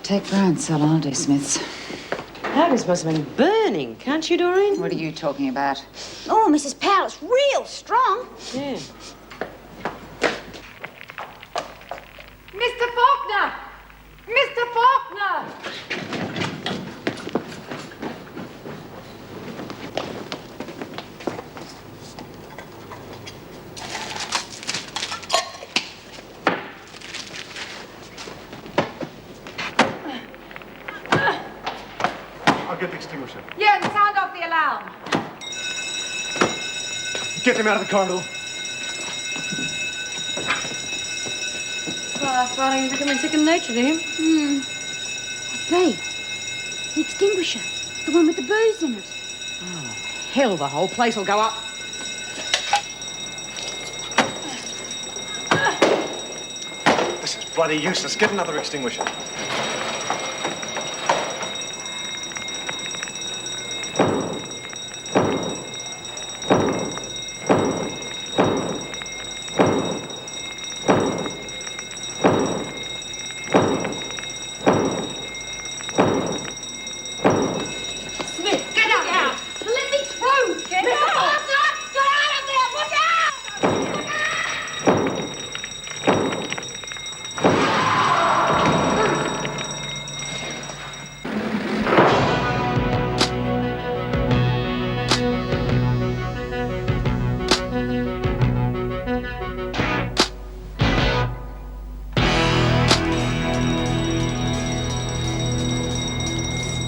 Take Brian's cell, I'll do Smith's. House must have been burning, can't you, Doreen? What are you talking about? Oh, Mrs. Powell, it's real strong. Yeah. Mr. Faulkner! Mr. Faulkner! I'll get the extinguisher. Yeah, and sound off the alarm. Get him out of the corridor. Well, I'm starting to become second-nature to him. Babe, the extinguisher. The one with the booze in it. Hell, the whole place will go up. This is bloody useless. Get another extinguisher. Smith, get out! Let me through! Get out! Get out of there! Look out! Look out!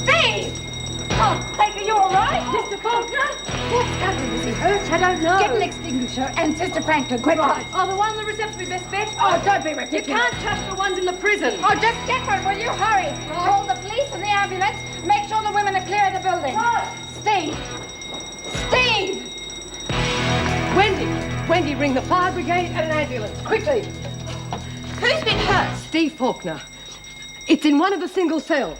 Steve! Oh, Peg, are you all right? Mr. Faulkner? What's happened? Is he hurt? I don't know. Get an extinguisher and Sister Franklin, quick. Right. Oh, the one on the reception, best bet. Oh, don't be You ridiculous. can't touch the ones in the prison. Oh, just get one, will you? Hurry. Call the police and the ambulance. Make sure the women are clear of the building. Steve! Steve! Wendy, ring the fire brigade and an ambulance, quickly. Who's been hurt? Steve Faulkner. It's in one of the single cells.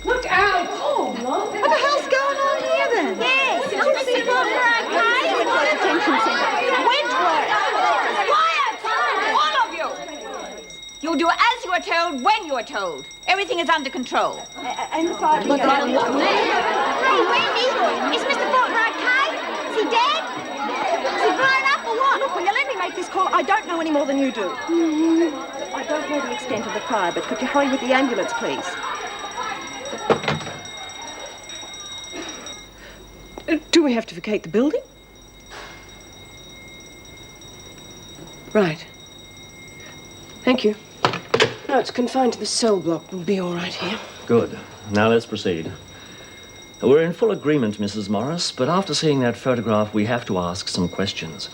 Look out! Oh, What the hell's going on here, then? Yes, is Mr. Faulkner okay? Detention centre. Wentworth! Quiet! All of you! You'll do as you are told when you are told. Everything is under control. And the fire brigade. Hey, Wendy, is Mr. Faulkner okay? Is he dead? Is he blown up or what? Look, will you let me make this call? I don't know any more than you do. I don't know the extent of the fire, but could you hurry with the ambulance, please? Do we have to vacate the building? Right. Thank you. No, it's confined to the cell block. We'll be all right here. Good. Now let's proceed. We're in full agreement, Mrs. Morris, but after seeing that photograph, we have to ask some questions.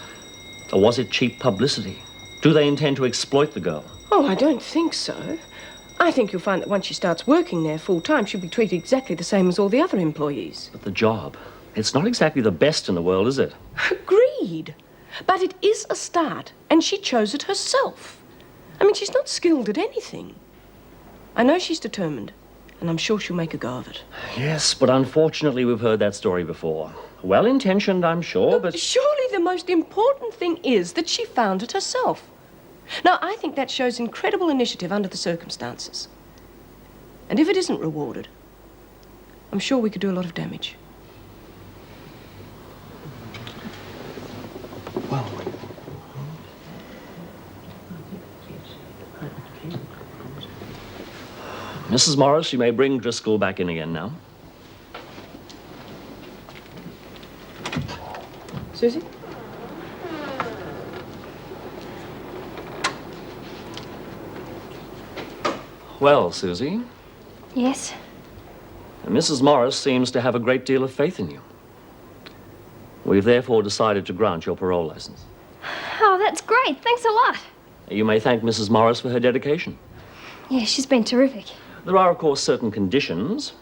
Was it cheap publicity? Do they intend to exploit the girl? Oh, I don't think so. I think you'll find that once she starts working there full-time, she'll be treated exactly the same as all the other employees. But the job, it's not exactly the best in the world, is it? Agreed. But it is a start, and she chose it herself. I mean, she's not skilled at anything. I know she's determined, and I'm sure she'll make a go of it. Yes, but unfortunately we've heard that story before. Well-intentioned, I'm sure, but... Surely the most important thing is that she found it herself. Now, I think that shows incredible initiative under the circumstances. And if it isn't rewarded, I'm sure we could do a lot of damage. Mrs. Morris, you may bring Driscoll back in again now. Susie? Well, Susie, Yes? Mrs. Morris seems to have a great deal of faith in you. We've therefore decided to grant your parole license. Oh, that's great. Thanks a lot. You may thank Mrs. Morris for her dedication. Yeah, she's been terrific. There are, of course, certain conditions.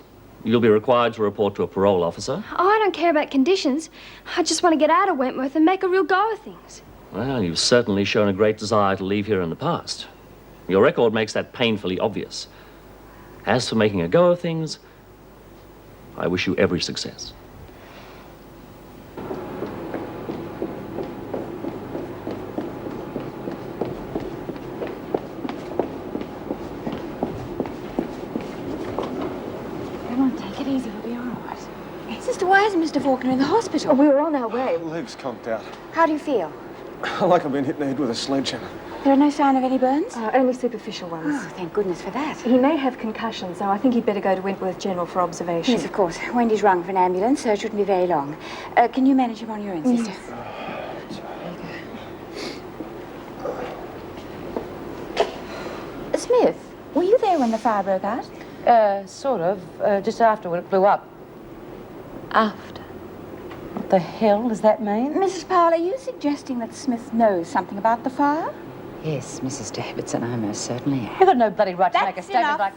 You'll be required to report to a parole officer. Oh, I don't care about conditions. I just want to get out of Wentworth and make a real go of things. Well, you've certainly shown a great desire to leave here in the past. Your record makes that painfully obvious. As for making a go of things, I wish you every success. Why isn't Mr. Faulkner in the hospital? We were on our way. Leg's conked out. How do you feel? Like I've been hit in the head with a sledgehammer. There are no sign of any burns? Only superficial ones. Oh, thank goodness for that. He may have concussion, so I think he'd better go to Wentworth General for observation. Yes, of course. Wendy's rung for an ambulance, so it shouldn't be very long. Can you manage him on your own, sister? Smith, were you there when the fire broke out? Sort of. Just after when it blew up. After? What the hell does that mean? Mrs. Powell, are you suggesting that Smith knows something about the fire? Yes, Mrs. Davidson, I most certainly am. You've got no bloody right to make a That's statement enough. like...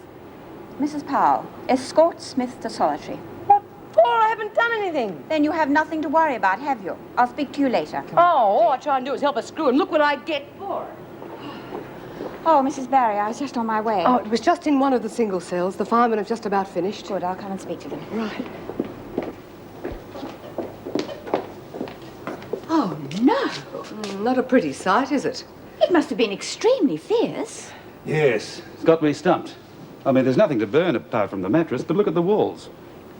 Mrs. Powell, escort Smith to solitary. What for? I haven't done anything. Then you have nothing to worry about, have you? I'll speak to you later. Oh, all I try and do is help a screw, and look what I get for it. Oh, Mrs. Barry, I was just on my way. Oh, it was just in one of the single cells. The firemen have just about finished. Good, I'll come and speak to them. Right. Oh, no. Not a pretty sight, is it? It must have been extremely fierce. Yes, it's got me stumped. I mean, there's nothing to burn apart from the mattress, but look at the walls.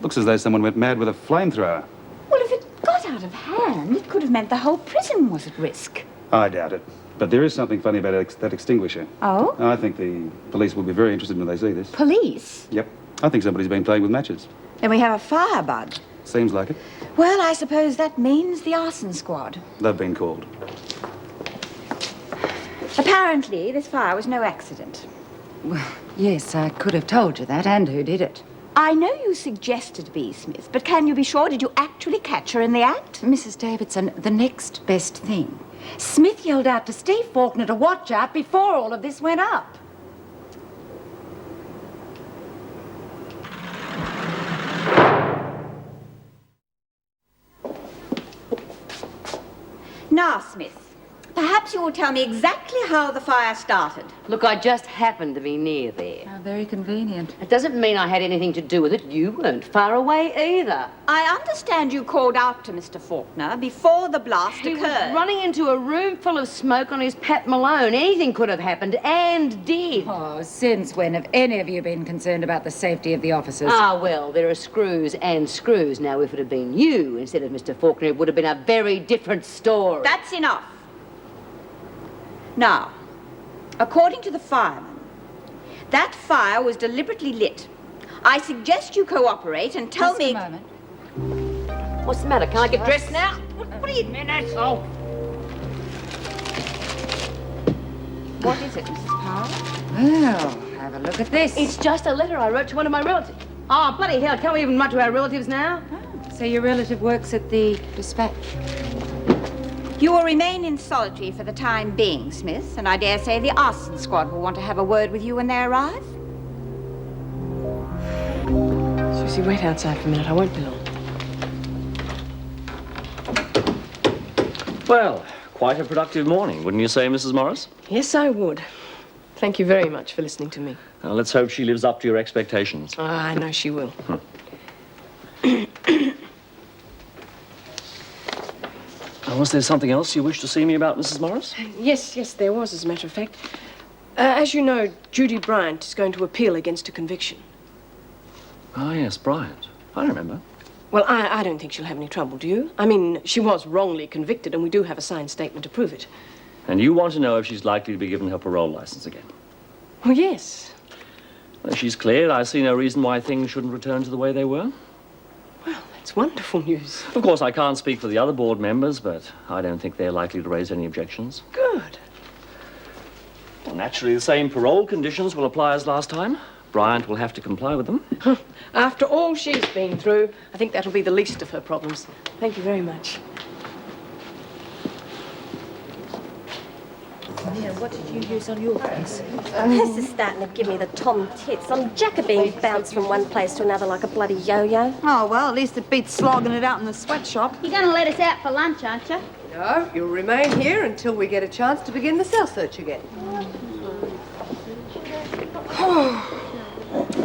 Looks as though someone went mad with a flamethrower. Well, if it got out of hand, it could have meant the whole prison was at risk. I doubt it. But there is something funny about that extinguisher. Oh? I think the police will be very interested when they see this. Police? Yep. I think somebody's been playing with matches. Then we have a firebug. Seems like it. Well, I suppose that means the arson squad. They've been called. Apparently, this fire was no accident. Well, yes, I could have told you that, and who did it. I know you suggested B. Smith, but can you be sure? Did you actually catch her in the act? Mrs. Davidson, the next best thing. Smith yelled out to Steve Faulkner to watch out before all of this went up. Now, Smith, perhaps you will tell me exactly how the fire started. Look, I just happened to be near there. How very convenient. It doesn't mean I had anything to do with it. You weren't far away either. I understand you called out to Mr. Faulkner before the blast He was occurred. running into a room full of smoke on his Pat Malone. Anything could have happened, and did. Oh, since when have any of you been concerned about the safety of the officers? Ah, well, there are screws and screws. Now, if it had been you instead of Mr. Faulkner, it would have been a very different story. That's enough. Now, according to the fireman, that fire was deliberately lit. I suggest you cooperate and tell Just me... a moment. What's the matter? Can I get dressed now? What are you... Oh. What is it, Mrs. Powell? Well, have a look at this. It's just a letter I wrote to one of my relatives. Oh, bloody hell, can't we even write to our relatives now? So your relative works at the Dispatch? You will remain in solitary for the time being, Smith, and I dare say the arson squad will want to have a word with you when they arrive. Susie, wait outside for a minute. I won't be long. Well, quite a productive morning, wouldn't you say, Mrs. Morris? Yes, I would. Thank you very much for listening to me. Let's hope she lives up to your expectations. I know she will. Was there something else you wished to see me about, Mrs. Morris? Yes, there was, as a matter of fact. As you know, Judy Bryant is going to appeal against a conviction. Ah, yes, Bryant. I remember. Well, I don't think she'll have any trouble, do you? I mean, she was wrongly convicted, and we do have a signed statement to prove it. And you want to know if she's likely to be given her parole license again? Well, yes. Well, if she's cleared, I see no reason why things shouldn't return to the way they were. Well, that's wonderful news. Of course, I can't speak for the other board members, but I don't think they're likely to raise any objections. Good. Well, naturally, the same parole conditions will apply as last time. Bryant will have to comply with them. After all she's been through, I think that'll be the least of her problems. Thank you very much. Yeah, what did you use on your face? This is starting to give me the tom tits. I'm Jacobin bounced from one place to another like a bloody yo-yo. Oh, well, at least it beats slogging it out in the sweatshop. You're going to let us out for lunch, aren't you? No, you'll remain here until we get a chance to begin the cell search again.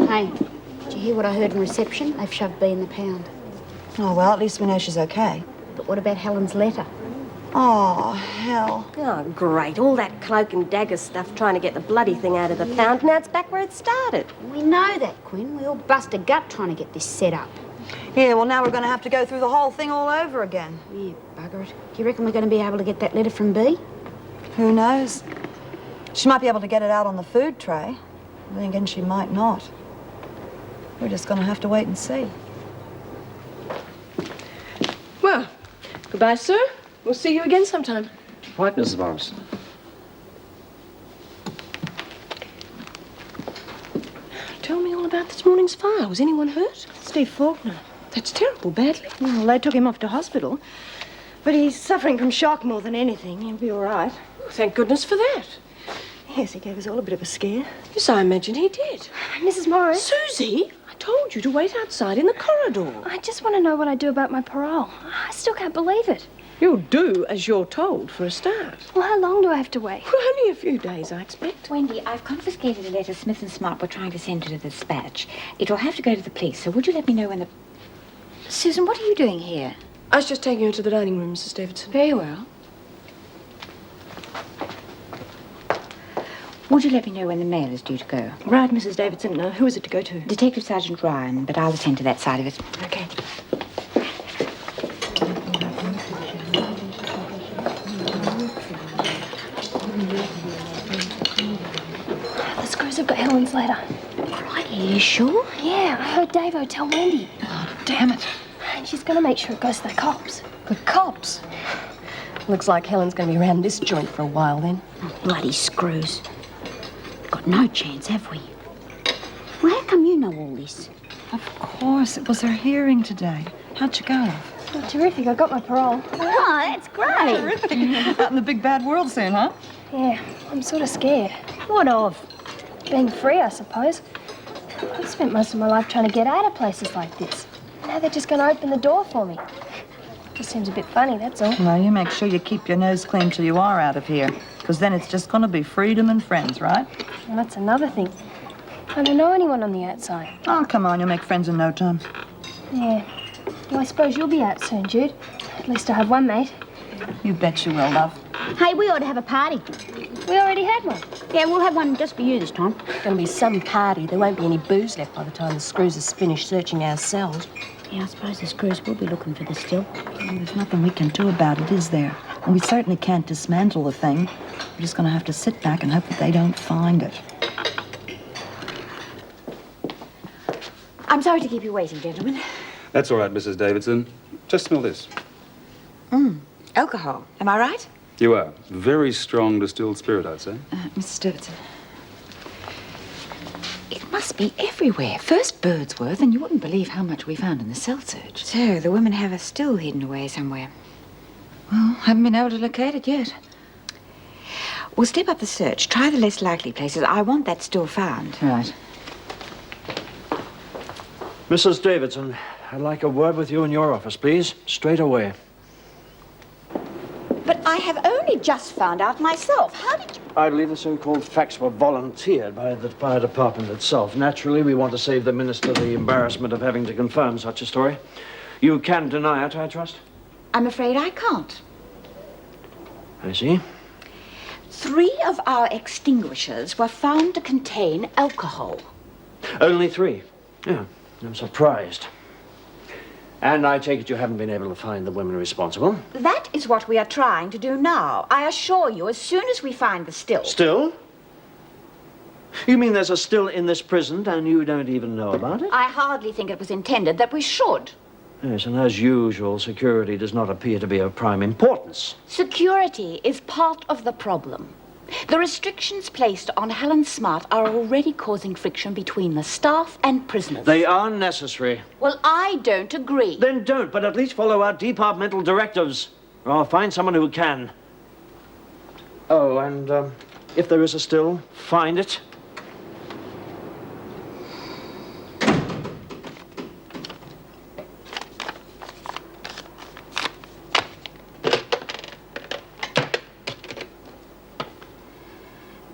Hey, did you hear what I heard in reception? They've shoved B in the pound. Oh, well, at least we know she's okay. But what about Helen's letter? Oh, hell. Oh, great. All that cloak and dagger stuff trying to get the bloody thing out of the pound. Now it's back where it started. We know that, Quinn. We all bust a gut trying to get this set up. Yeah, well, now we're going to have to go through the whole thing all over again. Yeah, bugger it. Do you reckon we're going to be able to get that letter from Bea? Who knows? She might be able to get it out on the food tray. Then again, she might not. We're just going to have to wait and see. Well, goodbye, sir. We'll see you again sometime. Right, Mrs. Morris. Tell me all about this morning's fire. Was anyone hurt? Steve Faulkner. That's terrible, badly. Well, they took him off to hospital. But he's suffering from shock more than anything. He'll be all right. Oh, thank goodness for that. Yes, he gave us all a bit of a scare. Yes, I imagine he did. Mrs. Morris? Susie, I told you to wait outside in the corridor. I just want to know what I do about my parole. I still can't believe it. You'll do as you're told for a start. Well, how long do I have to wait? Well, only a few days, I expect. Wendy, I've confiscated a letter Smith and Smart were trying to send to the Dispatch. It will have to go to the police, so would you let me know when the... Susan, what are you doing here? I was just taking her to the dining room, Mrs. Davidson. Very well. Would you let me know when the mail is due to go? Right, Mrs. Davidson. Who is it to go to? Detective Sergeant Ryan, but I'll attend to that side of it. Okay. The screws have got Helen's letter. Right, are you sure? Yeah, I heard Davo tell Wendy. Oh, damn it. And she's going to make sure it goes to the cops. The cops? Looks like Helen's going to be around this joint for a while, then. Oh, bloody screws. Got no chance, have we? Well, how come you know all this? Of course, it was her hearing today. How'd you go? Oh, terrific. I got my parole. Oh, that's great. Terrific. Out in the big bad world soon, huh? Yeah, I'm sort of scared. What of? Being free, I suppose. I've spent most of my life trying to get out of places like this. Now they're just going to open the door for me. Just seems a bit funny, that's all. Well, you make sure you keep your nose clean till you are out of here, because then it's just going to be freedom and friends, right? Well, that's another thing. I don't know anyone on the outside. Oh, come on, you'll make friends in no time. Yeah. Well, I suppose you'll be out soon, Jude. At least I have one mate. You bet you will, love. Hey, we ought to have a party. We already had one. Yeah, we'll have one just for you this time. It's going to be some party. There won't be any booze left by the time the screws is finished searching our cells. Yeah, I suppose the screws will be looking for the still. Well, there's nothing we can do about it, is there? And we certainly can't dismantle the thing. We're just going to have to sit back and hope that they don't find it. I'm sorry to keep you waiting, gentlemen. That's all right, Mrs. Davidson. Just smell this. Alcohol. Am I right? You are. Very strong distilled spirit, I'd say. Mrs. Davidson. It must be everywhere. First Birdsworth, and you wouldn't believe how much we found in the cell search. So, the women have a still hidden away somewhere. Well, haven't been able to locate it yet. We'll step up the search. Try the less likely places. I want that still found. Right. Mrs. Davidson, I'd like a word with you in your office, please. Straight away. But I have only just found out myself. How did you... I believe the so-called facts were volunteered by the fire department itself. Naturally, we want to save the minister the embarrassment of having to confirm such a story. You can deny it, I trust? I'm afraid I can't. I see. 3 of our extinguishers were found to contain alcohol. Only 3? Yeah, I'm surprised. And I take it you haven't been able to find the women responsible? That is what we are trying to do now. I assure you, as soon as we find the still... Still? You mean there's a still in this prison and you don't even know about it? I hardly think it was intended that we should. Yes, and as usual, security does not appear to be of prime importance. Security is part of the problem. The restrictions placed on Helen Smart are already causing friction between the staff and prisoners. They are necessary. Well, I don't agree. Then don't, but at least follow our departmental directives. Or I'll find someone who can. Oh, and if there is a still, find it.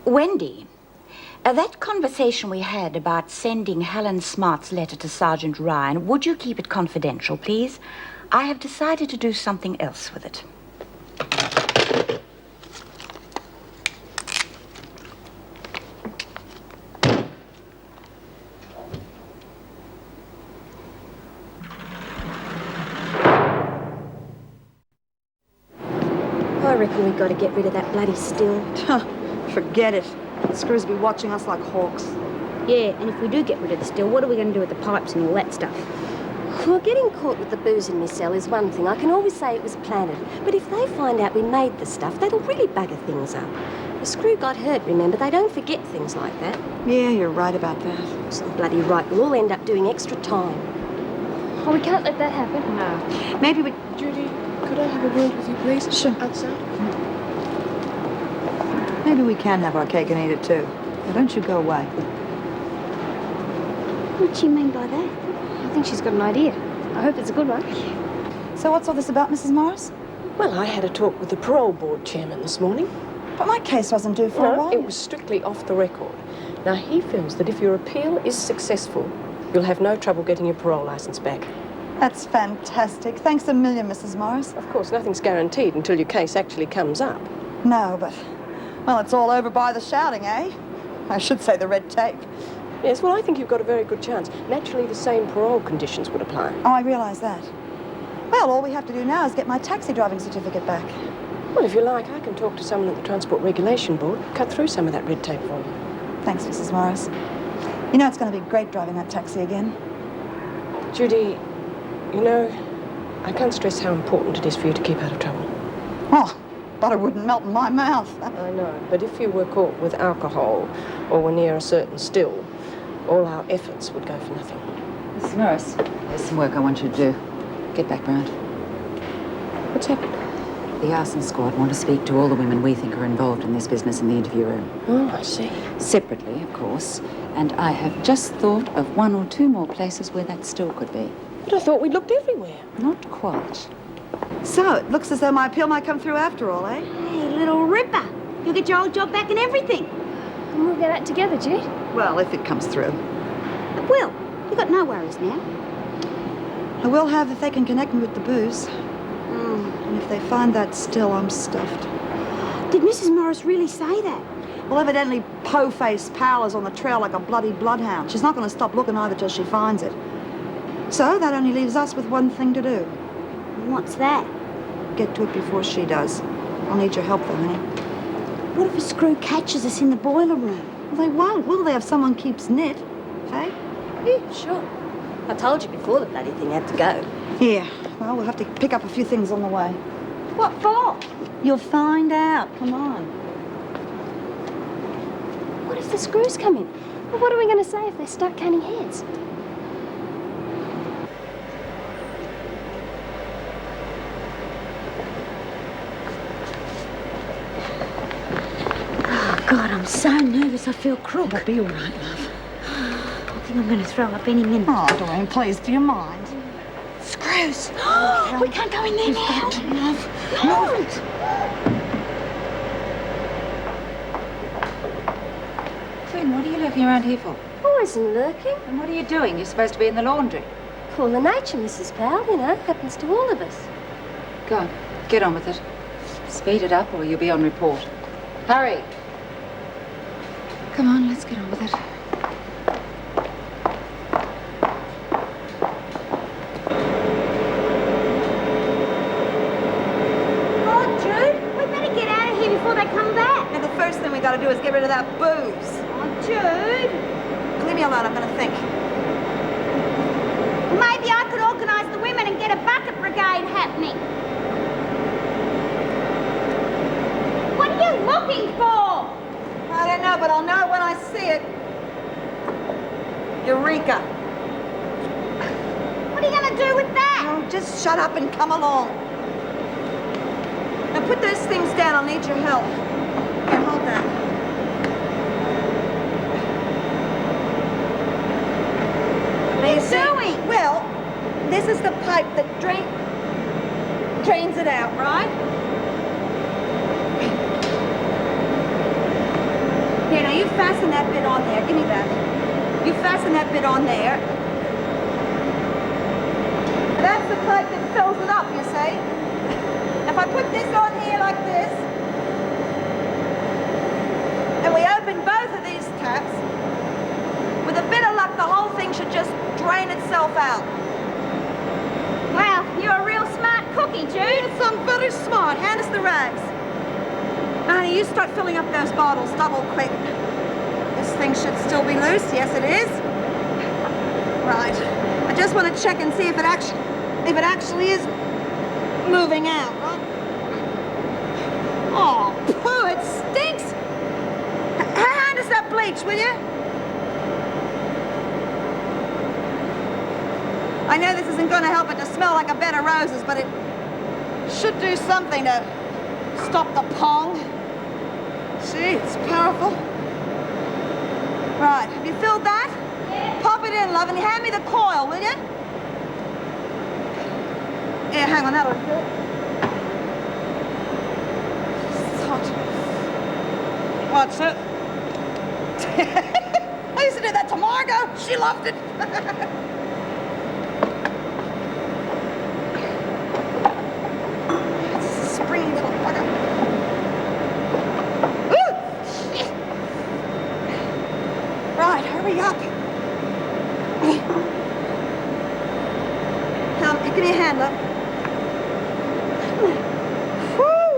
Wendy, that conversation we had about sending Helen Smart's letter to Sergeant Ryan, would you keep it confidential, please? I have decided to do something else with it. I reckon we've got to get rid of that bloody still. Forget it. The screws will be watching us like hawks. Yeah, and if we do get rid of the still, what are we going to do with the pipes and all that stuff? Well, getting caught with the booze in my cell is one thing. I can always say it was planted. But if they find out we made the stuff, that'll really bugger things up. The screw got hurt, remember? They don't forget things like that. Yeah, you're right about that. Some bloody right. We'll all end up doing extra time. Oh, we can't let that happen. No. Maybe we... Judy, could I have a word with you, please? Sure. Outside? Maybe we can have our cake and eat it too. Now, don't you go away. What do you mean by that? I think she's got an idea. I hope it's a good one. So what's all this about, Mrs. Morris? Well, I had a talk with the parole board chairman this morning. But my case wasn't due for a while. It was strictly off the record. Now, he feels that if your appeal is successful, you'll have no trouble getting your parole license back. That's fantastic. Thanks a million, Mrs. Morris. Of course, nothing's guaranteed until your case actually comes up. No, but... Well, it's all over by the shouting, eh? I should say the red tape. Yes, well, I think you've got a very good chance. Naturally, the same parole conditions would apply. Oh, I realise that. Well, all we have to do now is get my taxi driving certificate back. Well, if you like, I can talk to someone at the Transport Regulation Board, cut through some of that red tape for you. Thanks, Mrs. Morris. You know it's going to be great driving that taxi again. Judy, you know, I can't stress how important it is for you to keep out of trouble. Oh, butter wouldn't melt in my mouth. I know, but if you were caught with alcohol or were near a certain still, all our efforts would go for nothing. Mrs. Morris, there's some work I want you to do. Get back round. What's happened? The arson squad want to speak to all the women we think are involved in this business in the interview room. Oh, I see. Separately, of course. And I have just thought of one or two more places where that still could be. But I thought we'd looked everywhere. Not quite. So, it looks as though my appeal might come through after all, eh? Hey, little ripper. You'll get your old job back and everything. And we'll get that together, Jude. Well, if it comes through. It will. You've got no worries now. I will have if they can connect me with the booze. And if they find that still, I'm stuffed. Did Mrs. Morris really say that? Well, evidently, po-faced Powell's on the trail like a bloody bloodhound. She's not going to stop looking either till she finds it. So that only leaves us with one thing to do. What's that? Get to it before she does. I'll need your help, though, honey. What if a screw catches us in the boiler room? Well, they won't, will they, if someone keeps knit? Hey? Yeah, sure. I told you before the bloody thing had to go. Yeah. Well, we'll have to pick up a few things on the way. What for? You'll find out. Come on. What if the screws come in? Well, what are we going to say if they start cutting heads? Oh, God, I'm so nervous I feel crook. It'll be all right, love. I think I'm going to throw up any minute. Oh, Doreen, please, do you mind? Screws. We can't go in there now. Love. No. Quinn, what are you lurking around here for? I wasn't lurking. And what are you doing? You're supposed to be in the laundry. Call the nature, Mrs. Powell, you know. Happens to all of us. Go on, get on with it. Speed it up or you'll be on report. Hurry. Come on, let's get on with it. And the first thing we got to do is get rid of that booze. Oh, Jude. Leave me alone. I'm going to think. Maybe I could organise the women and get a bucket brigade happening. What are you looking for? I don't know, but I'll know when I see it. Eureka. What are you going to do with that? Oh, just shut up and come along. Now put those things down. I'll need your help. Here, hold that. What are you doing? Well, this is the pipe that drains it out, right? Here, now you fasten that bit on there. Give me that. You fasten that bit on there. That's the pipe that fills it up, you see? If I put this on here like this, and we open both of these taps, with a bit of luck, the whole thing should just drain itself out. Well, you're a real smart cookie, Jude. Yes, I'm very smart. Hand us the rags. Honey, you start filling up those bottles double quick. This thing should still be loose. Yes, it is. Right. I just want to check and see if it actually is moving out, right? Oh, poo, it stinks. Hand us that bleach, will you? I know this isn't going to help it to smell like a bed of roses, but it should do something to stop the pong. See, it's powerful. Right, have you filled that? Yeah. Pop it in, love, and hand me the coil, will you? Yeah, hang on, that'll do. It's hot. What's it? I used to do that to Margot. She loved it. Springy little bugger. Ooh! Shit. Right, hurry up. Now, give me a hand, love. Woo!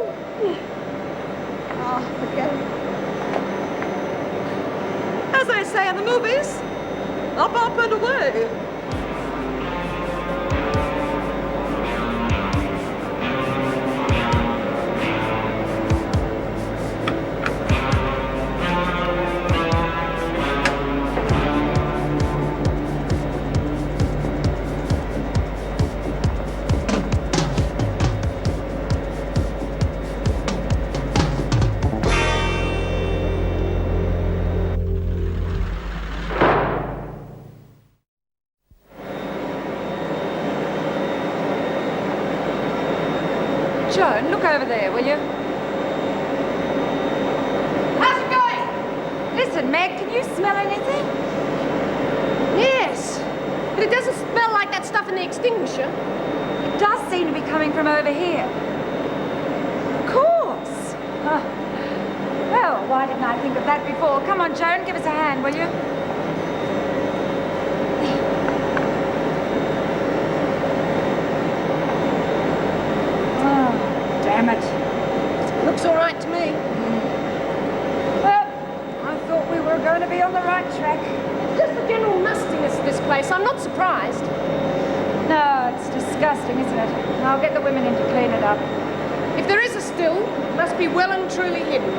Oh, forget it. As they say in the movies, up, up, and away. Joan, look over there, will you? How's it going? Listen, Meg, can you smell anything? Yes. But it doesn't smell like that stuff in the extinguisher. It does seem to be coming from over here. Of course. Oh. Well, why didn't I think of that before? Come on, Joan, give us a hand, will you? Damn it. Looks all right to me. Well, I thought we were going to be on the right track. It's just the general mustiness of this place. I'm not surprised. No, it's disgusting, isn't it? I'll get the women in to clean it up. If there is a still, it must be well and truly hidden.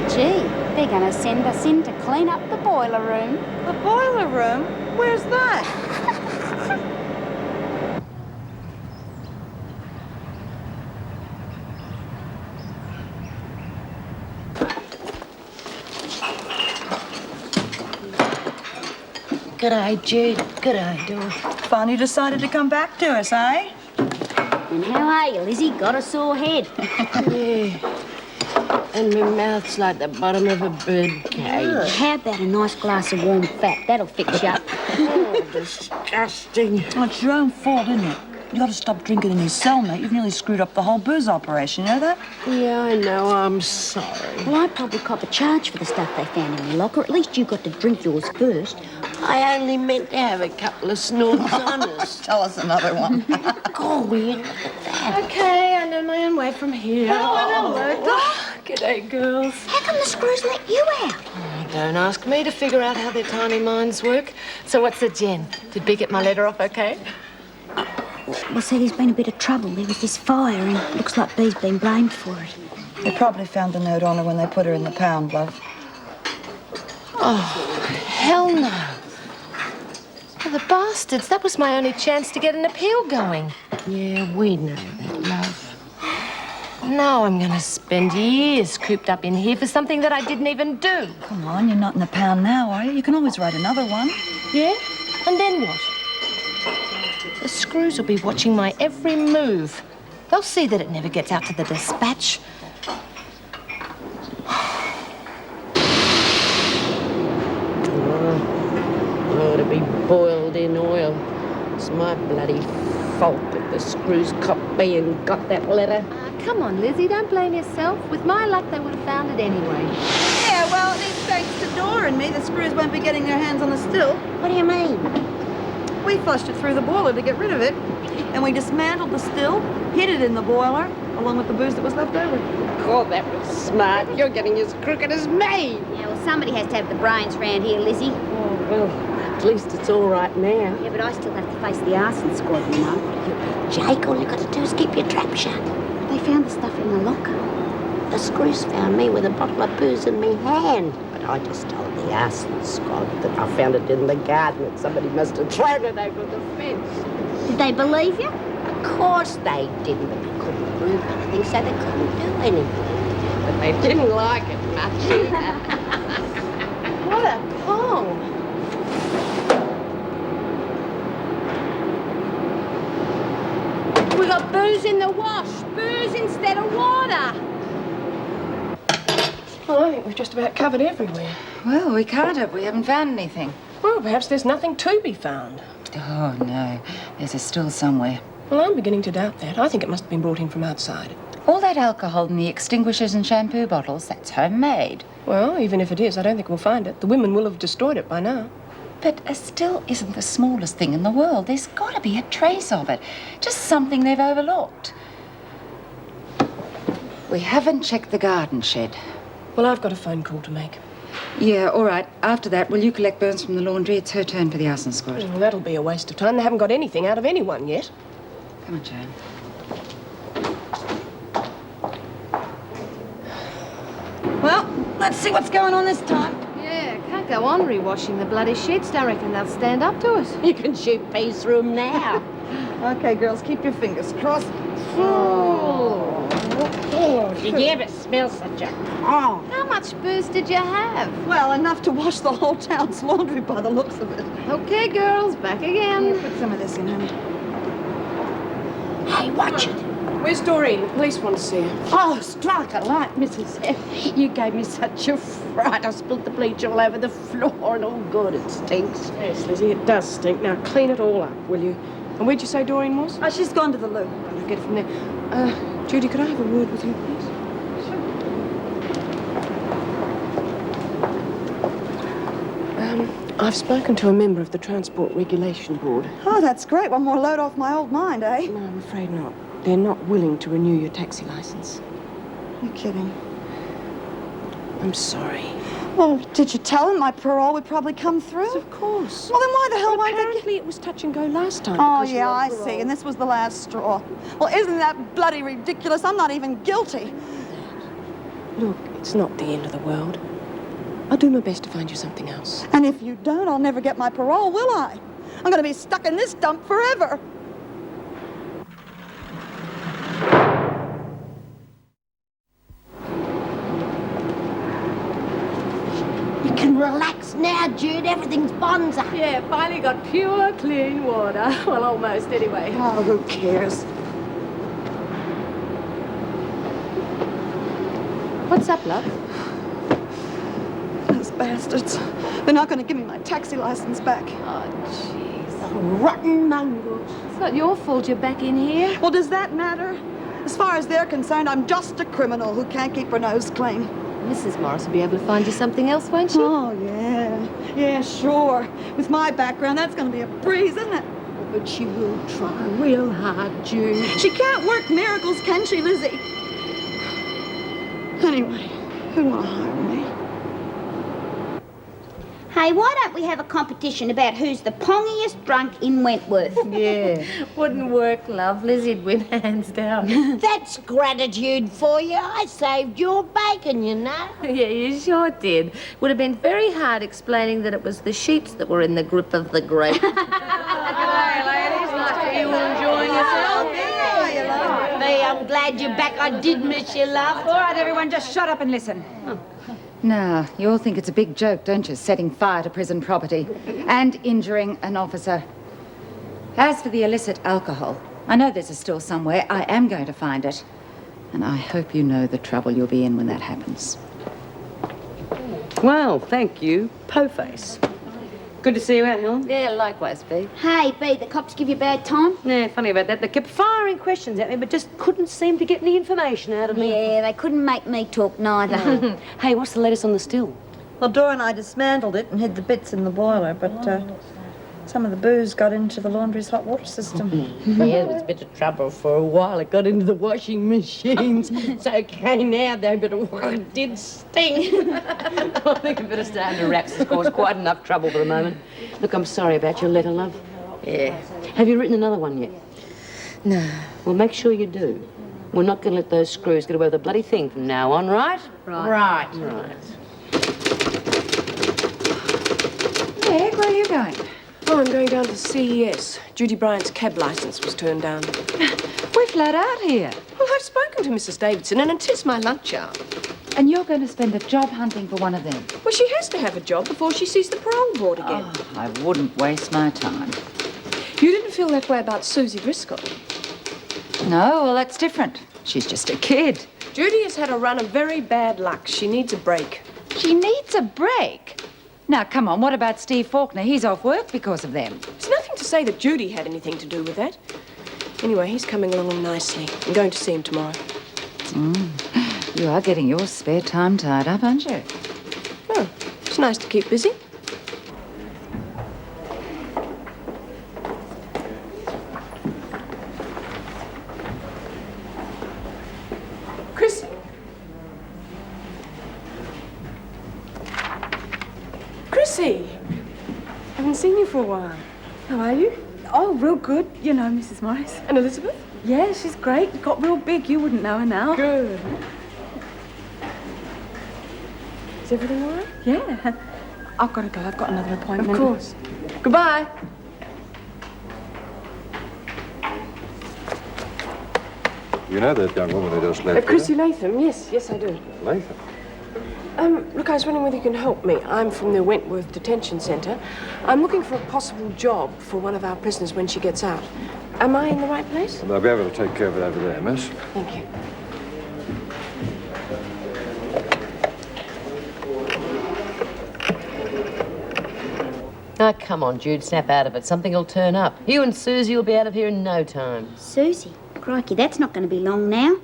Gee, they're going to send us in to clean up the boiler room. The boiler room? Where's that? G'day, Jude. G'day, Dor. Fun you decided to come back to us, eh? And how are you, Lizzie? Got a sore head? Yeah. And my mouth's like the bottom of a bird cage. How about a nice glass of warm fat? That'll fix you up. Oh, disgusting. Well, it's your own fault, isn't it? You got to stop drinking in your cell, mate. You've nearly screwed up the whole booze operation, you know that? Yeah, I know. I'm sorry. Well, I'd probably cop a charge for the stuff they found in your locker. At least you got to drink yours first. I only meant to have a couple of snorts on us. Tell us another one. God, will you look at that? Okay, I know my own way from here. Hello. G'day, girls. How come the screws let you out? Oh, don't ask me to figure out how their tiny minds work. So what's the gen? Did B get my letter off okay? Well, see, there's been a bit of trouble. There was this fire, and it looks like Bee's been blamed for it. They probably found the note on her when they put her in the pound, love. Oh, hell no. Oh, the bastards. That was my only chance to get an appeal going. Yeah, we know that, love. Now I'm going to spend years cooped up in here for something that I didn't even do. Come on, you're not in the pound now, are you? You can always write another one. Yeah? And then what? The screws will be watching my every move. They'll see that it never gets out to the dispatch. Oh, to be boiled in oil. It's my bloody fault that the screws copped me and got that letter. Come on, Lizzie, don't blame yourself. With my luck, they would have found it anyway. Yeah, well, at least thanks to Dora and me, the screws won't be getting their hands on the still. What do you mean? We flushed it through the boiler to get rid of it. And we dismantled the still, hid it in the boiler, along with the booze that was left over. Oh, that was smart. You're getting as crooked as me. Yeah, well, somebody has to have the brains round here, Lizzie. Oh, well, at least it's all right now. Yeah, but I still have to face the arson squad, you know. Jake, all you got to do is keep your trap shut. They found the stuff in the locker. The screws found me with a bottle of booze in my hand. But I just told the arson squad that I found it in the garden and somebody must have thrown it over the fence. Did they believe you? Of course they didn't, but they couldn't prove anything, so they couldn't do anything. But they didn't like it much either. What a pong. We got booze in the wash. Booze instead of water. Well, I think we've just about covered everywhere. Well, we can't have. We haven't found anything. Well, perhaps there's nothing to be found. Oh, no. There's a still somewhere. Well, I'm beginning to doubt that. I think it must have been brought in from outside. All that alcohol in the extinguishers and shampoo bottles, that's homemade. Well, even if it is, I don't think we'll find it. The women will have destroyed it by now. But a still isn't the smallest thing in the world. There's got to be a trace of it. Just something they've overlooked. We haven't checked the garden shed. Well, I've got a phone call to make. Yeah, all right. After that, will you collect Burns from the laundry? It's her turn for the arson squad. Well, that'll be a waste of time. They haven't got anything out of anyone yet. Come on, Joan. Well, let's see what's going on this time. Yeah, can't go on rewashing the bloody sheds. Don't reckon they'll stand up to us. You can shoot peas through them now. Okay, girls, keep your fingers crossed. Oh, did you ever smell such a... Oh. How much booze did you have? Well, enough to wash the whole town's laundry by the looks of it. Okay, girls, back again. Put some of this in, honey. Hey, watch it. Where's Doreen? The police want to see her. Oh, strike a light, Mrs. F. You gave me such a fright. I spilled the bleach all over the floor, and oh, God, it stinks. Yes, Lizzie, it does stink. Now, clean it all up, will you? And where'd you say Doreen was? Oh, she's gone to the loo. I'll get it from there. Judy, could I have a word with you, please? I've spoken to a member of the Transport Regulation Board. Oh, that's great. One more load off my old mind, eh? No, I'm afraid not. They're not willing to renew your taxi license. You're kidding. I'm sorry. Well, did you tell them my parole would probably come through? Yes, of course. Well, then why the hell won't they... Apparently it was touch and go last time. Oh, because you yeah, were on I parole. see. And this was the last straw. Well, isn't that bloody ridiculous? I'm not even guilty. Look, it's not the end of the world. I'll do my best to find you something else. And if you don't, I'll never get my parole, will I? I'm going to be stuck in this dump forever. You can relax now, Jude. Everything's bonza. Yeah, finally got pure, clean water. Well, almost, anyway. Oh, who cares? What's up, love? Those bastards. They're not going to give me my taxi license back. Oh, jeez. Rotten mongrels. It's not your fault you're back in here. Well, does that matter? As far as they're concerned, I'm just a criminal who can't keep her nose clean. Mrs. Morris will be able to find you something else, won't she? Oh, yeah. Yeah, sure. With my background, that's going to be a breeze, isn't it? But she will try real hard, Jude. She can't work miracles, can she, Lizzie? Anyway, who'd want to hire me? Hey, why don't we have a competition about who's the pongiest drunk in Wentworth? Yeah. Wouldn't work, love. Lizzie'd win hands down. That's gratitude for you. I saved your bacon, you know. Yeah, you sure did. Would have been very hard explaining that it was the sheets that were in the grip of the grape. Hi, ladies. Nice to see you all enjoying yourselves. Bea, I'm glad you're back. I did miss you, love. All right, everyone, just shut up and listen. Now, you all think it's a big joke, don't you, setting fire to prison property and injuring an officer. As for the illicit alcohol, I know there's a still somewhere. I am going to find it. And I hope you know the trouble you'll be in when that happens. Well, thank you, Po-Face. Good to see you out, Helen. Yeah, likewise, B. Hey, B, the cops give you a bad time? Yeah, funny about that. They kept firing questions at me, but just couldn't seem to get any information out of me. Yeah, they couldn't make me talk neither. Hey, what's the latest on the still? Well, Dora and I dismantled it and hid the bits in the boiler, but Some of the booze got into the laundry's hot water system. Yeah, it was a bit of trouble for a while. It got into the washing machines. It's okay now, though, but it did stink. I think I better stay under wraps. It's caused quite enough trouble for the moment. Look, I'm sorry about your letter, love. Yeah. Have you written another one yet? No. Well, make sure you do. We're not going to let those screws get away with the bloody thing from now on, right? Right. Right. Meg, where are you going? Oh, I'm going down to CES. Judy Bryant's cab licence was turned down. We're flat out here. Well, I've spoken to Mrs. Davidson, and it is my lunch hour. And you're going to spend a job hunting for one of them? Well, she has to have a job before she sees the parole board again. Oh, I wouldn't waste my time. You didn't feel that way about Susie Driscoll? No, well, that's different. She's just a kid. Judy has had a run of very bad luck. She needs a break. She needs a break? Now, come on, what about Steve Faulkner? He's off work because of them. There's nothing to say that Judy had anything to do with that. Anyway, he's coming along nicely. I'm going to see him tomorrow. You are getting your spare time tied up, aren't you? Oh, it's nice to keep busy. Chris. Chrissy. Haven't seen you for a while. How are you? Oh, real good. You know, Mrs. Morris. And Elizabeth? Yeah, she's great. Got real big. You wouldn't know her now. Good. Is everything all right? Yeah. I've got to go. I've got another appointment. Of course. Goodbye. You know that young woman who just left Chrissy Latham, yes, I do. Latham? Look, I was wondering whether you can help me. I'm from the Wentworth Detention Centre. I'm looking for a possible job for one of our prisoners when she gets out. Am I in the right place? Well, I'll be able to take care of it over there, miss. Thank you. Oh, come on, Jude, snap out of it. Something will turn up. You and Susie will be out of here in no time. Susie? Crikey, that's not going to be long now.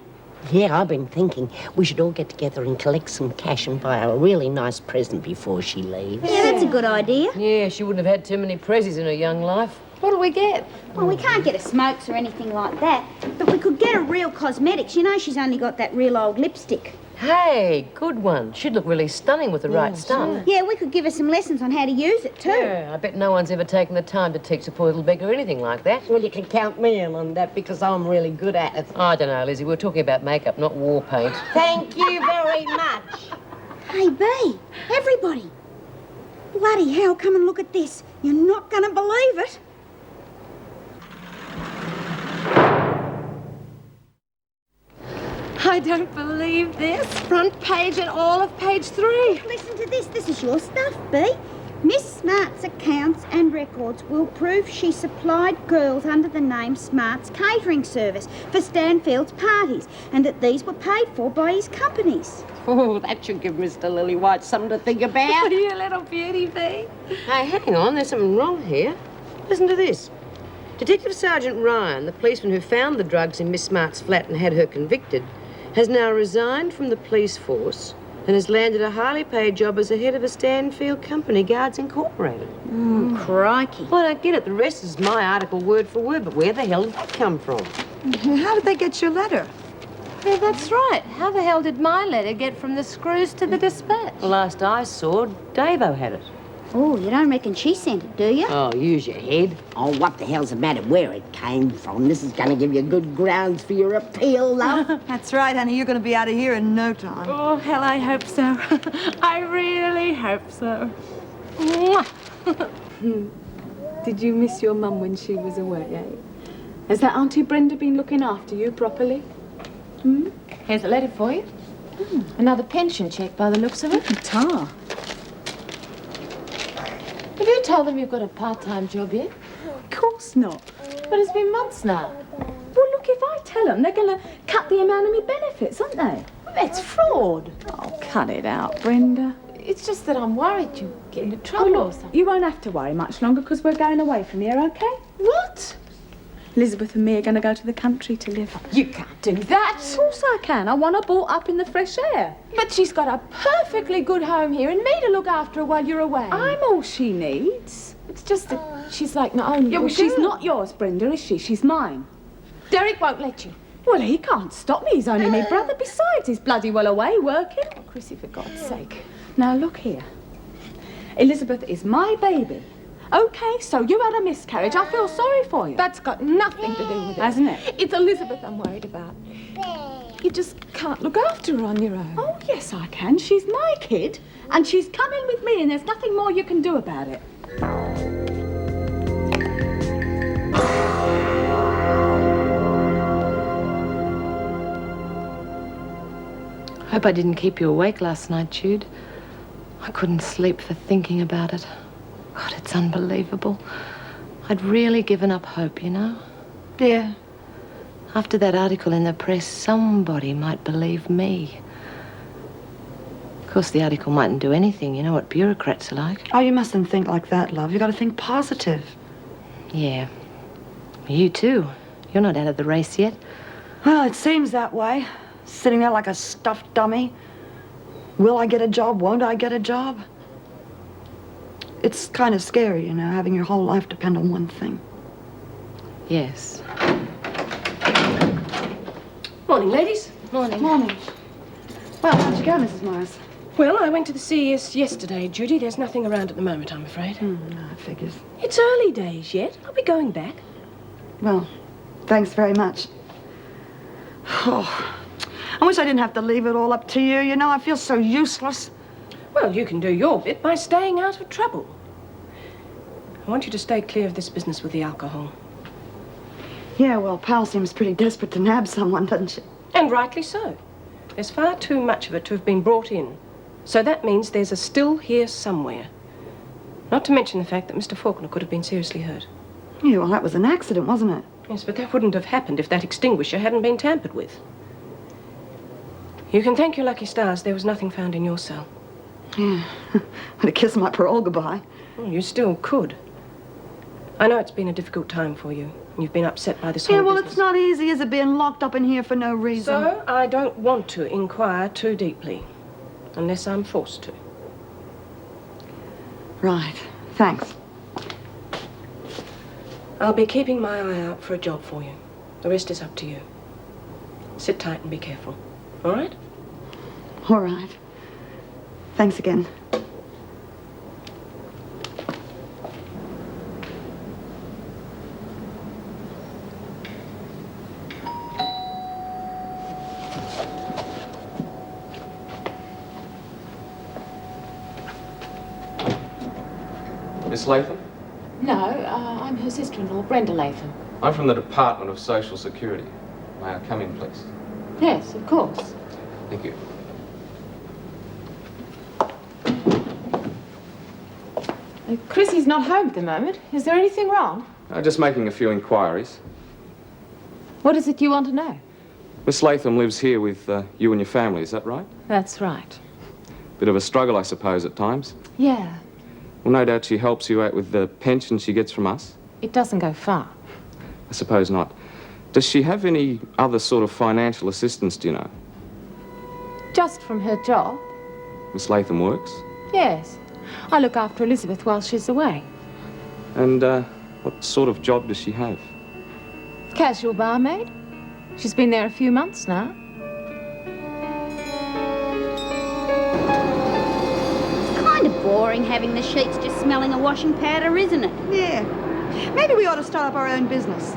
Yeah, I've been thinking we should all get together and collect some cash and buy her a really nice present before she leaves. Yeah, that's a good idea. Yeah, she wouldn't have had too many prezzies in her young life. What'll we get? Well, we can't get her smokes or anything like that, but we could get her real cosmetics. You know she's only got that real old lipstick. Hey, good one. She'd look really stunning with the right stuff. Yeah, we could give her some lessons on how to use it, too. Yeah, I bet no one's ever taken the time to teach a poor little beggar anything like that. Well, you can count me in on that because I'm really good at it. I don't know, Lizzie. We're talking about makeup, not war paint. Thank you very much. Hey, Bea, everybody. Bloody hell, come and look at this. You're not going to believe it. I don't believe this. Front page and all of page 3. Listen to this. This is your stuff, Bea. Miss Smart's accounts and records will prove she supplied girls under the name Smart's Catering Service for Stanfield's parties, and that these were paid for by his companies. Oh, that should give Mr. Lillywhite something to think about. You little beauty, Bea. Hey, hang on. There's something wrong here. Listen to this. Detective Sergeant Ryan, the policeman who found the drugs in Miss Smart's flat and had her convicted, has now resigned from the police force and has landed a highly paid job as the head of a Stanfield company, Guards Incorporated. Crikey. Well, I don't get it. The rest is my article word for word, but where the hell did that come from? How did they get your letter? Yeah, that's right. How the hell did my letter get from the screws to the dispatch? Last I saw, Davo had it. Oh, you don't reckon she sent it, do you? Oh, use your head. Oh, what the hell's the matter where it came from? This is going to give you good grounds for your appeal, love. That's right, honey. You're going to be out of here in no time. Oh, hell, I hope so. I really hope so. Did you miss your mum when she was away, eh? Has that Auntie Brenda been looking after you properly? Here's a letter for you. Another pension check by the looks of it. Tar. Have you told them you've got a part-time job yet? Of course not. But it's been months now. Well, look, if I tell them, they're going to cut the amount of me benefits, aren't they? That's fraud. Oh, cut it out, Brenda. It's just that I'm worried you get into Oh, trouble or look, something. you won't have to worry much longer because we're going away from here, OK? What? Elizabeth and me are going to go to the country to live. You can't do that. Of course I can. I want her brought up in the fresh air. But she's got a perfectly good home here and me to look after her while you're away. I'm all she needs. It's just that she's like my own Yeah, well, little she's girl. not yours, Brenda, is she? She's mine. Derek won't let you. Well, he can't stop me. He's only my brother. Besides, he's bloody well away working. Chrissy, for God's sake. Now, look here. Elizabeth is my baby. OK, so you had a miscarriage. I feel sorry for you. That's got nothing to do with it. Hasn't it? It's Elizabeth I'm worried about. You just can't look after her on your own. Oh, yes, I can. She's my kid, and she's coming with me, and there's nothing more you can do about it. Hope I didn't keep you awake last night, Jude. I couldn't sleep for thinking about it. God, it's unbelievable. I'd really given up hope, you know? Yeah. After that article in the press, somebody might believe me. Of course, the article mightn't do anything. You know what bureaucrats are like. Oh, you mustn't think like that, love. You got to think positive. Yeah. You too. You're not out of the race yet. Well, it seems that way. Sitting there like a stuffed dummy. Will I get a job? Won't I get a job? It's kind of scary, you know, having your whole life depend on one thing. Yes. Morning, ladies. Morning. Morning. Well, how'd you go, Mrs. Morris? Well, I went to the CES yesterday, Judy. There's nothing around at the moment, I'm afraid. No, it figures. It's early days yet. I'll be going back. Well, thanks very much. Oh, I wish I didn't have to leave it all up to you. You know, I feel so useless. Well, you can do your bit by staying out of trouble. I want you to stay clear of this business with the alcohol. Yeah, well, Pal seems pretty desperate to nab someone, doesn't she? And rightly so. There's far too much of it to have been brought in. So that means there's a still here somewhere. Not to mention the fact that Mr. Faulkner could have been seriously hurt. Yeah, well, that was an accident, wasn't it? Yes, but that wouldn't have happened if that extinguisher hadn't been tampered with. You can thank your lucky stars there was nothing found in your cell. Yeah, I'd have kissed my parole goodbye. Well, you still could. I know it's been a difficult time for you. You've been upset by this whole Yeah, well, business. it's not easy, is it, being locked up in here for no reason? So, I don't want to inquire too deeply, unless I'm forced to. Right, thanks. I'll be keeping my eye out for a job for you. The rest is up to you. Sit tight and be careful, all right? All right. Thanks again. Miss Latham? No, I'm her sister-in-law, Brenda Latham. I'm from the Department of Social Security. May I come in, please? Yes, of course. Thank you. Chrissy's not home at the moment. Is there anything wrong? Just making a few inquiries. What is it you want to know? Miss Latham lives here with you and your family, is that right? That's right. Bit of a struggle, I suppose, at times. Yeah, Well, no doubt she helps you out with the pension she gets from us. it doesn't go far. I suppose not. Does she have any other sort of financial assistance, do you know? Just from her job. Miss Latham works. Yes. I look after Elizabeth while she's away. And what sort of job does she have? Casual barmaid. She's been there a few months now. It's kind of boring having the sheets just smelling of washing powder, isn't it? Yeah. Maybe we ought to start up our own business.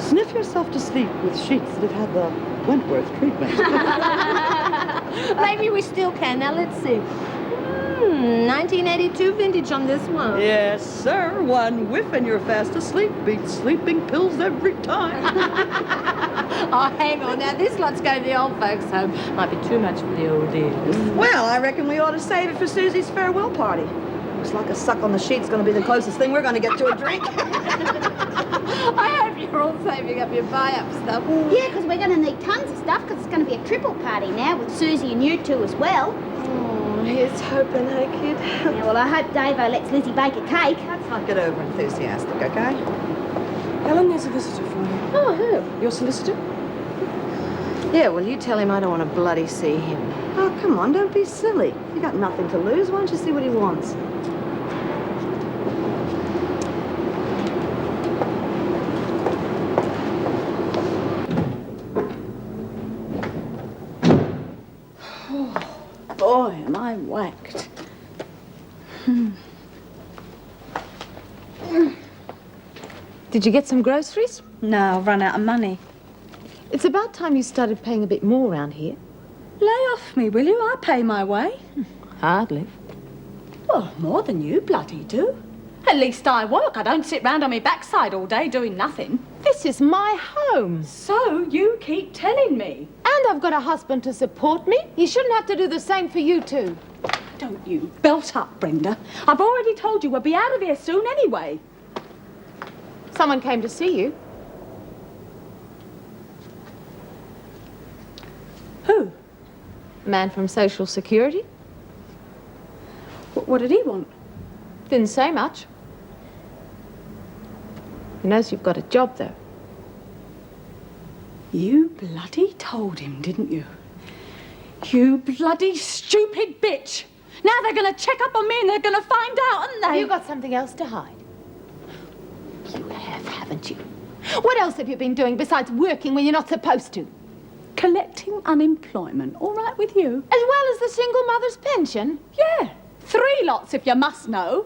Sniff yourself to sleep with sheets that have had the Wentworth treatment. Maybe we still can. Now, let's see. 1982 vintage on this one. Yes, sir. One whiff and you're fast asleep. Beats sleeping pills every time. Oh, hang on. Now, this lot's going to the old folks' home. Might be too much for the old ears. Well, I reckon we ought to save it for Susie's farewell party. Looks like a suck on the sheet's going to be the closest thing we're going to get to a drink. I hope you're all saving up your buy-up stuff. Yeah, because we're going to need tons of stuff because it's going to be a triple party now with Susie and you two as well. Oh, here's hoping, hey, kid. Yeah, well, I hope Davo lets Lizzie bake a cake. Let's not get over enthusiastic, okay? Ellen, there's a visitor for you. Oh, who? Your solicitor? Yeah, well, you tell him I don't want to bloody see him. Oh, come on, don't be silly. You got nothing to lose. Why don't you see what he wants? boy, am I whacked. Did you get some groceries? No, I've run out of money. It's about time you started paying a bit more around here. Lay off me, will you? I pay my way. Hardly. Well, more than you bloody do. At least I work. I don't sit round on my backside all day doing nothing. This is my home. So you keep telling me. And I've got a husband to support me. You shouldn't have to do the same for you too. Don't you belt up, Brenda. I've already told you we'll be out of here soon anyway. Someone came to see you. Who? A man from Social Security. What did he want? Didn't say much. He knows you've got a job, though. You bloody told him, didn't you? You bloody stupid bitch. Now they're going to check up on me and they're going to find out, aren't they? Have you got something else to hide? You have, haven't you? What else have you been doing besides working when you're not supposed to? Collecting unemployment. All right with you? As well as the single mother's pension? Yeah. 3 lots, if you must know.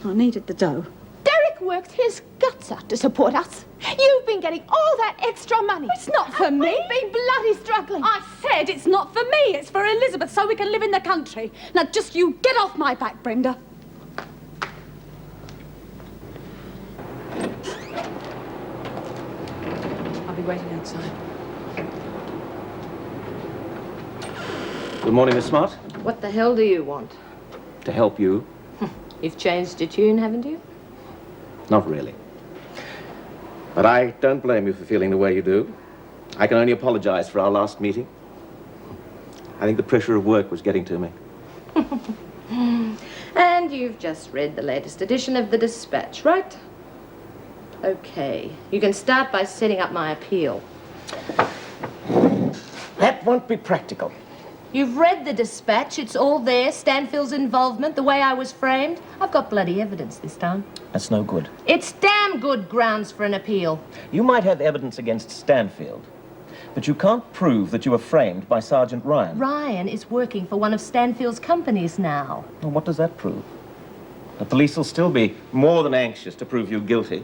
I needed the dough. Derek works his guts out to support us. You've been getting all that extra money. It's not for me. We've been bloody struggling. I said it's not for me. It's for Elizabeth, so we can live in the country. Now, just you get off my back, Brenda. I'll be waiting outside. Good morning, Miss Smart. What the hell do you want? To help you. You've changed your tune, haven't you? Not really. But I don't blame you for feeling the way you do. I can only apologize for our last meeting. I think the pressure of work was getting to me. And you've just read the latest edition of the Dispatch, right? Okay. You can start by setting up my appeal. That won't be practical. You've read the Dispatch. It's all there. Stanfield's involvement, the way I was framed. I've got bloody evidence this time. That's no good. It's damn good grounds for an appeal. You might have evidence against Stanfield, but you can't prove that you were framed by Sergeant Ryan. Ryan is working for one of Stanfield's companies now. Well, what does that prove? The police will still be more than anxious to prove you guilty.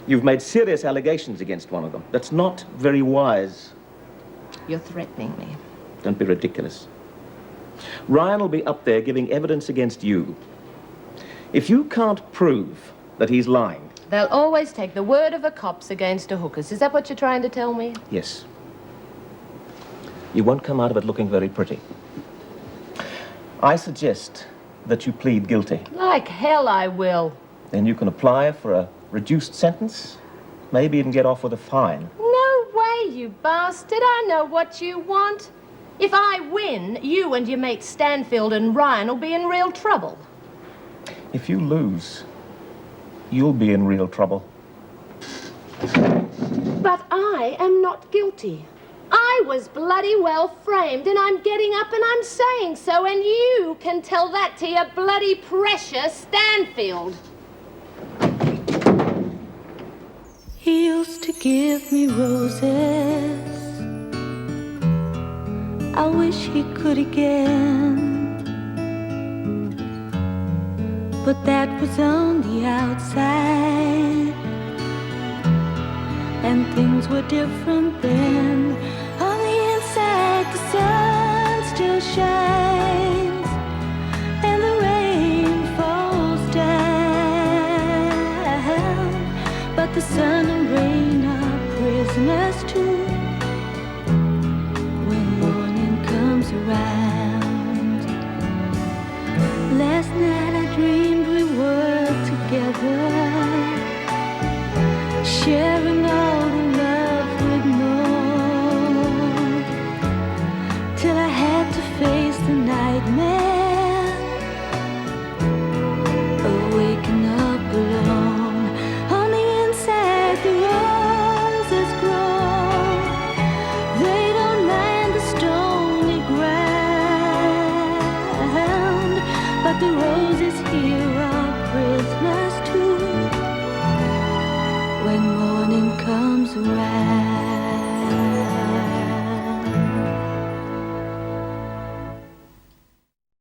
You've made serious allegations against one of them. That's not very wise. You're threatening me. Don't be ridiculous. Ryan will be up there giving evidence against you. If you can't prove that he's lying... They'll always take the word of a cop's against a hooker's. Is that what you're trying to tell me? Yes. You won't come out of it looking very pretty. I suggest that you plead guilty. Like hell I will. Then you can apply for a reduced sentence, maybe even get off with a fine. No way, you bastard. I know what you want. If I win, you and your mate Stanfield and Ryan will be in real trouble. If you lose, you'll be in real trouble. But I am not guilty. I was bloody well framed, and I'm getting up and I'm saying so, and you can tell that to your bloody precious Stanfield. He used to give me roses. I wish he could again, but that was on the outside, and things were different then. On the inside, the sun still shines, and the rain falls down, but the sun